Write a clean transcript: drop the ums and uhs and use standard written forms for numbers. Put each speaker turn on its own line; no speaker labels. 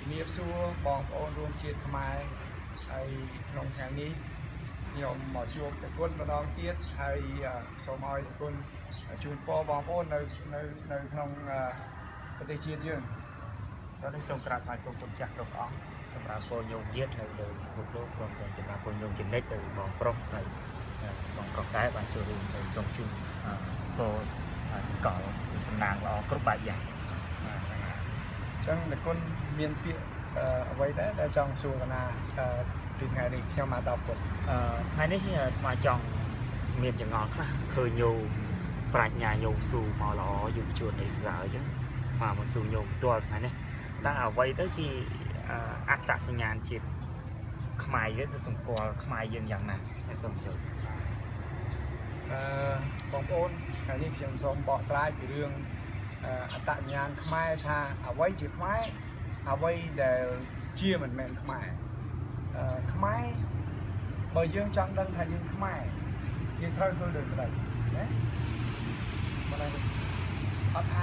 ជំរាបសួរបងប្អូនរួមជាតិខ្មែរហើយក្នុងថ្ងៃនេះខ្ញុំមកជួបប្រគុណម្ដងទៀតហើយសូមឲ្យប្រគុណជូនពរបងប្អូននៅក្នុងប្រទេសជាតិយើង
ដល់នេះសូមក្រាបថ្វាយគុំគុំចាស់គ្រប់អង្គសម្រាប់ពលញោមញាតិនៅលើពិភពលោកព្រមទាំងចំណាពលញោមចំណិចទៅបងប្រុសហើយបងប្រុសដែរបានចូលរួមទៅសូមជូនពលសកលសំណាងល្អគ្រប់បែបយ៉ាង
អញ្ចឹងប្រគុណមានពាក្យអ្វីដែរដែលចង់សួរកណាពីថ្ងៃនេះខ្ញុំមកដល់ពុទ្ធ
ថ្ងៃនេះថ្មចង់មានចង្អល់ខ្លះឃើញញោមប្រាជ្ញាញោមស៊ូមកល្អយុវជននៃស្រាអញ្ចឹងថ្មមកស៊ូញោមផ្ទាល់ថ្ងៃនេះតើអ្វីទៅជាអត្តសញ្ញាណជាតិខ្មែរយើងទៅសម្គាល់ខ្មែរយើងយ៉ាងណាសូមជួយ
បងប្អូនថ្ងៃនេះខ្ញុំសូមបកស្រាយពីរឿងអត្តសញ្ញាណខ្មែរថាអ្វីជាខ្មែរអ្វីដែលជាមិនមែនខ្មែរខ្មែរបើយើងចង់ដឹងថាយើងខ្មែរយើងត្រូវធ្វើដូចម៉េចណាមិនអត់អាច